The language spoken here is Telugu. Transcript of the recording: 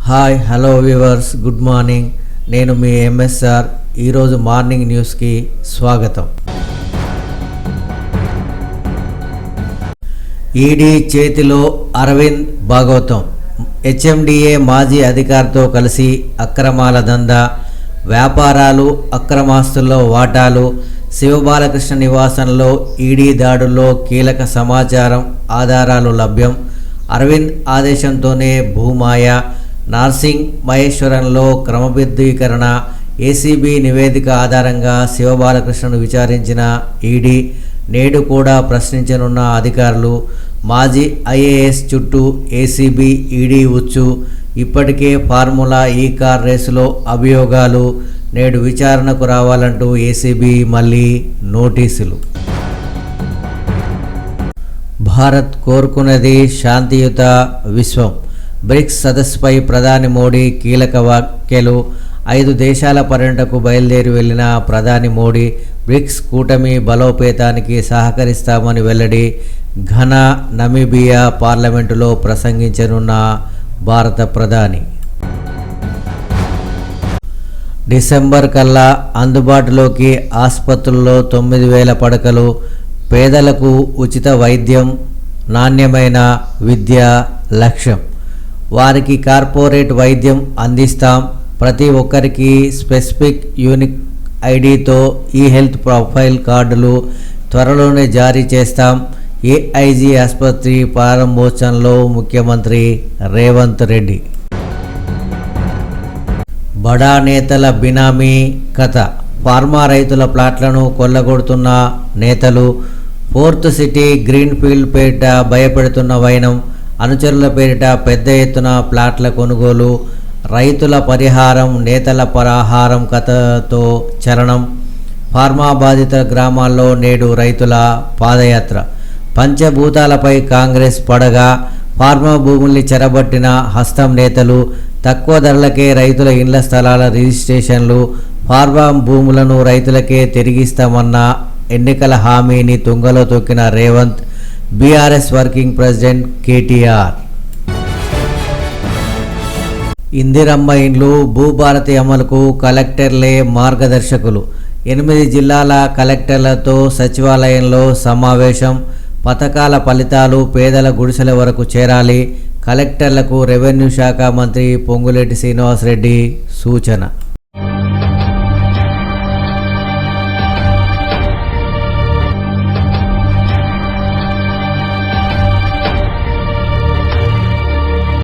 Hi hello viewers, good morning. నేను మీ ఎంఎస్ఆర్. ఈరోజు మార్నింగ్ న్యూస్కి స్వాగతం. ఈడీ చేతిలో అరవింద్ భాగవతం. హెచ్ఎండిఏ మాజీ అధికారితో కలిసి అక్రమాల దందా, వ్యాపారాలు, అక్రమాస్తుల్లో వాటాలు, శివబాలకృష్ణ నివాసంలో ఈడీ దాడుల్లో కీలక సమాచారం, ఆధారాలు లభ్యం. అరవింద్ ఆదేశంతోనే భూమాయ, నార్సింగ్, మహేశ్వరంలో క్రమబద్ధీకరణ. ఏసీబీ నివేదిక ఆధారంగా శివబాలకృష్ణను విచారించిన ఈడీ నేడు కూడా ప్రశ్నించనున్న అధికారులు. మాజీ ఐఏఎస్ చుట్టూ ఏసీబీ, ఈడీ ఉచ్చు. ఇప్పటికే ఫార్ములా ఈ కార్ రేసులో అభియోగాలు. నేడు విచారణకు రావాలంటూ ఏసీబీ మళ్ళీ నోటీసులు. భారత్ కోరుకున్నది శాంతియుత విశ్వం. బ్రిక్స్ సదస్సుపై ప్రధాని మోడీ కీలక వ్యాఖ్యలు. 5 దేశాల పర్యటనకు బయలుదేరి వెళ్లిన ప్రధాని మోడీ బ్రిక్స్ కూటమి బలోపేతానికి సహకరిస్తామని వెల్లడి. ఘనా, నమీబియా పార్లమెంటులో ప్రసంగించనున్న భారత ప్రధాని. డిసెంబర్ కల్లా అందుబాటులోకి ఆసుపత్రుల్లో 9,000 పడకలు. పేదలకు ఉచిత వైద్యం, నాణ్యమైన విద్య లక్ష్యం. వారికి కార్పొరేట్ వైద్యం అందిస్తాం. ప్రతి ఒక్కరికి స్పెసిఫిక్ యూనిక్ ఐడితో ఈ హెల్త్ ప్రొఫైల్ కార్డులు త్వరలోనే జారీ చేస్తాం. ఏఐజీ ఆసుపత్రి ప్రారంభోత్సవంలో ముఖ్యమంత్రి రేవంత్ రెడ్డి. బడా నేతల బినామీ కథ. ఫార్మా రైతుల ప్లాట్లను కొల్లగొడుతున్న నేతలు. ఫోర్త్ సిటీ గ్రీన్ఫీల్డ్ పేరిట భయపెడుతున్న వైనం. అనుచరుల పేరిట పెద్ద ఎత్తున ప్లాట్ల కొనుగోలు. రైతుల పరిహారం, నేతల పరాహారం కథతో చలనం. ఫార్మా బాధిత గ్రామాల్లో నేడు రైతుల పాదయాత్ర. పంచభూతాలపై కాంగ్రెస్ పడగా. ఫార్మా భూముల్ని చెరబట్టిన హస్తం నేతలు. తక్కువ ధరలకే రైతుల ఇండ్ల స్థలాల రిజిస్ట్రేషన్లు. ఫార్మా భూములను రైతులకే తిరిగిస్తామన్న ఎన్నికల హామీని తుంగలో తొక్కిన Revanth. BRS working president KTR. Indiramma ఇండ్లు, భూభారతి అమలుకు కలెక్టర్లే మార్గదర్శకులు. 8 జిల్లాల కలెక్టర్లతో సచివాలయంలో సమావేశం. పథకాల ఫలితాలు పేదల గుడిసెల వరకు చేరాలి. కలెక్టర్లకు రెవెన్యూ శాఖ మంత్రి పొంగులేటి శ్రీనివాసరెడ్డి సూచన.